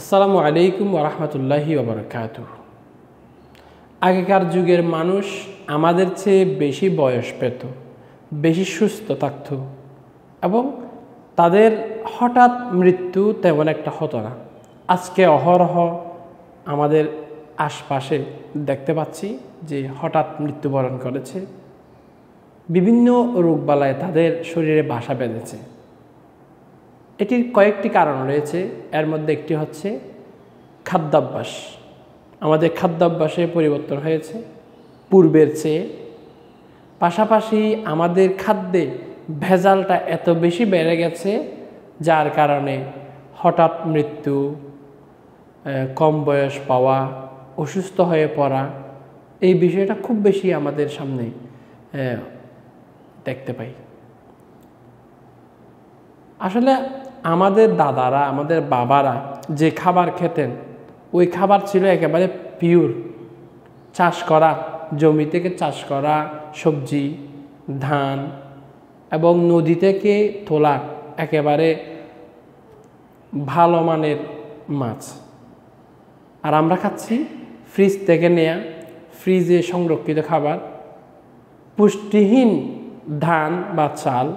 আসসালামু আলাইকুম ওয়া রাহমাতুল্লাহি ওয়া বারাকাতুহু। আগেকার যুগের মানুষ আমাদের চেয়ে বেশি বয়স পেত, বেশি সুস্থ থাকত এবং তাদের হঠাৎ মৃত্যু তেমন একটা হতো না। আজকে অহরহ আমাদের আশপাশে দেখতে পাচ্ছি যে হঠাৎ মৃত্যুবরণ করেছে, বিভিন্ন রোগবালায় তাদের শরীরে বাসা বেঁধেছে। এটির কয়েকটি কারণ রয়েছে। এর মধ্যে একটি হচ্ছে খাদ্যাভ্যাস। আমাদের খাদ্যাভ্যাসে পরিবর্তন হয়েছে পূর্বের চেয়ে। পাশাপাশি আমাদের খাদ্যে ভেজালটা এত বেশি বেড়ে গেছে, যার কারণে হঠাৎ মৃত্যু, কম বয়স পাওয়া, অসুস্থ হয়ে পড়া, এই বিষয়টা খুব বেশি আমাদের সামনে দেখতে পাই। আসলে আমাদের দাদারা, আমাদের বাবারা যে খাবার খেতেন, ওই খাবার ছিল একেবারে পিওর, চাষ করা, জমি থেকে চাষ করা সবজি, ধান এবং নদী থেকে তোলা একেবারে ভালো মানের মাছ। আর আমরা খাচ্ছি ফ্রিজ থেকে নেয়া, ফ্রিজে সংরক্ষিত খাবার, পুষ্টিহীন ধান বা চাল।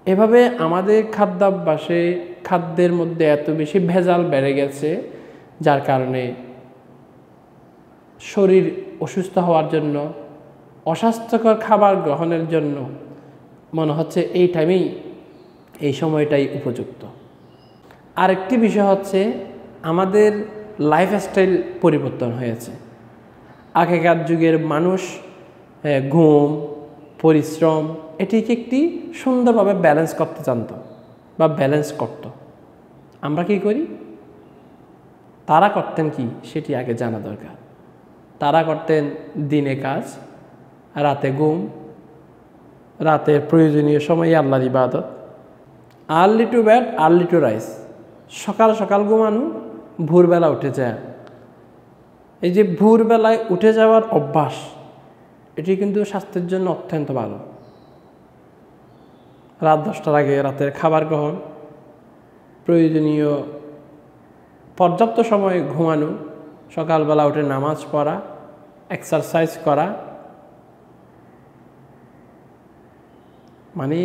এভাবে আমাদের খাদ্যাভ্যাসে, খাদ্যের মধ্যে এত বেশি ভেজাল বেড়ে গেছে, যার কারণে শরীর অসুস্থ হওয়ার জন্য, অস্বাস্থ্যকর খাবার গ্রহণের জন্য মনে হচ্ছে এই সময়টাই উপযুক্ত। আরেকটি বিষয় হচ্ছে আমাদের লাইফস্টাইল পরিবর্তন হয়েছে। আগেকার যুগের মানুষ ঘুম, পরিশ্রম এটিকে একটি সুন্দরভাবে ব্যালেন্স করতে জানত বা ব্যালেন্স করত। আমরা কি করি? তারা করতেন কি সেটি আগে জানা দরকার। তারা করতেন দিনে কাজ, রাতে ঘুম, রাতের প্রয়োজনীয় সময়ে আল্লাহর ইবাদত, early to bed early to rise. সকাল সকাল ঘুমানো, ভোরবেলা উঠে যায়। এই যে ভোরবেলায় উঠে যাওয়ার অভ্যাস, এটি কিন্তু স্বাস্থ্যের জন্য অত্যন্ত ভালো। রাত 10টার আগে রাতের খাবার গ্রহণ, প্রয়োজনীয় পর্যাপ্ত সময় ঘুমানো, সকালবেলা উঠে নামাজ পড়া, এক্সারসাইজ করা, মানে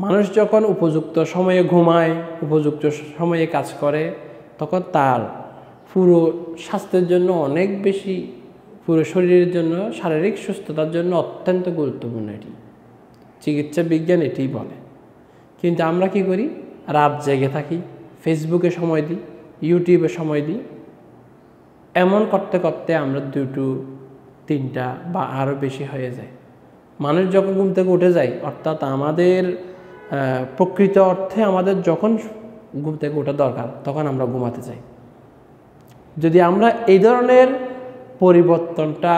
মানুষ যখন উপযুক্ত সময়ে ঘুমায়, উপযুক্ত সময়ে কাজ করে, তখন তার পুরো স্বাস্থ্যের জন্য অনেক বেশি, পুরো শরীরের জন্য, শারীরিক সুস্থতার জন্য অত্যন্ত গুরুত্বপূর্ণ। এটি চিকিৎসা বিজ্ঞান এটিই বলে। কিন্তু আমরা কি করি? রাত জেগে থাকি, ফেসবুকে সময় দিই, ইউটিউবে সময় দিই। এমন করতে করতে আমরা 2টো 3টা বা আরও বেশি হয়ে যায়। মানুষ যখন ঘুম থেকে উঠে যায়, অর্থাৎ আমাদের প্রকৃত অর্থে আমাদের যখন ঘুম থেকে ওঠা দরকার, তখন আমরা ঘুমাতে যাই। যদি আমরা এই ধরনের পরিবর্তনটা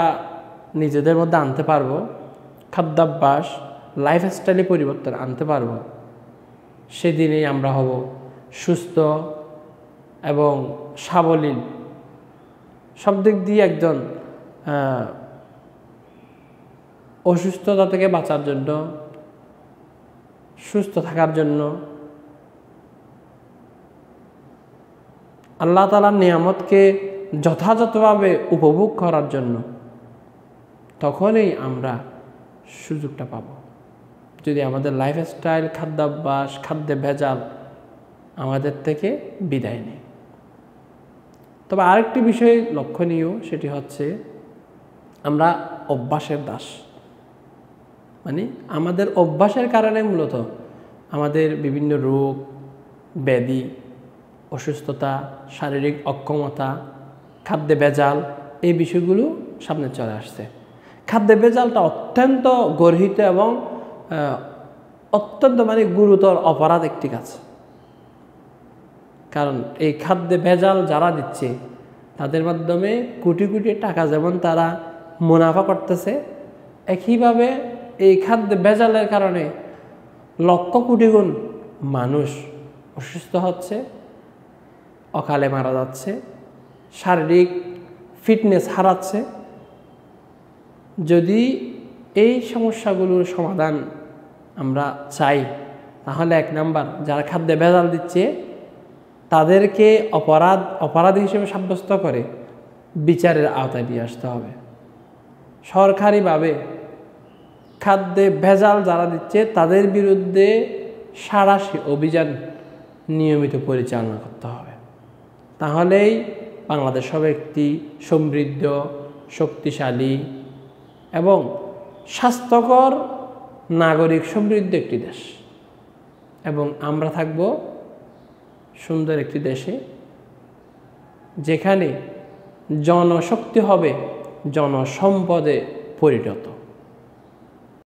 নিজেদের মধ্যে আনতে পারবো, খাদ্যাভ্যাস, লাইফস্টাইলে পরিবর্তন আনতে পারবো, সেদিনেই আমরা হব সুস্থ এবং সাবলীল, সব দিক দিয়ে একজন অসুস্থতা থেকে বাঁচার জন্য, সুস্থ থাকার জন্য, আল্লাহ তাআলার নিয়ামতকে যথাযথভাবে উপভোগ করার জন্য, তখনই আমরা সুযোগটা পাব। যদি আমাদের লাইফস্টাইল, খাদ্যাভ্যাস, খাদ্যে ভেজাল আমাদের থেকে বিদায় নেয়। তবে আরেকটি বিষয় লক্ষণীয়, সেটি হচ্ছে আমরা অভ্যাসের দাস। মানে আমাদের অভ্যাসের কারণে মূলত আমাদের বিভিন্ন রোগ, ব্যাধি, অসুস্থতা, শারীরিক অক্ষমতা, খাদ্যে ভেজাল, এই বিষয়গুলো সামনে চলে আসছে। খাদ্যে ভেজালটা অত্যন্ত গর্হিত এবং অত্যন্ত গুরুতর অপরাধ একটি কাজ। কারণ এই খাদ্যে ভেজাল যারা দিচ্ছে, তাদের মাধ্যমে কোটি কোটি টাকা যেমন তারা মুনাফা করতেছে, একইভাবে এই খাদ্যে ভেজালের কারণে লক্ষ কোটি গুণ মানুষ অসুস্থ হচ্ছে, অকালে মারা যাচ্ছে, শারীরিক ফিটনেস হারাচ্ছে। যদি এই সমস্যাগুলোর সমাধান আমরা চাই, তাহলে 1 নাম্বার, যারা খাদ্যে ভেজাল দিচ্ছে তাদেরকে অপরাধী হিসেবে সাব্যস্ত করে বিচারের আওতায় নিয়ে আসতে হবে। সরকারিভাবে খাদ্যে ভেজাল যারা দিচ্ছে তাদের বিরুদ্ধে সাঁড়াশি অভিযান নিয়মিত পরিচালনা করতে হবে। তাহলেই বাংলাদেশ হবে একটি সমৃদ্ধ, শক্তিশালী এবং স্বাস্থ্যকর নাগরিক সমৃদ্ধ একটি দেশ, এবং আমরা থাকব সুন্দর একটি দেশে যেখানে জনশক্তি হবে জনসম্পদে পরিণত।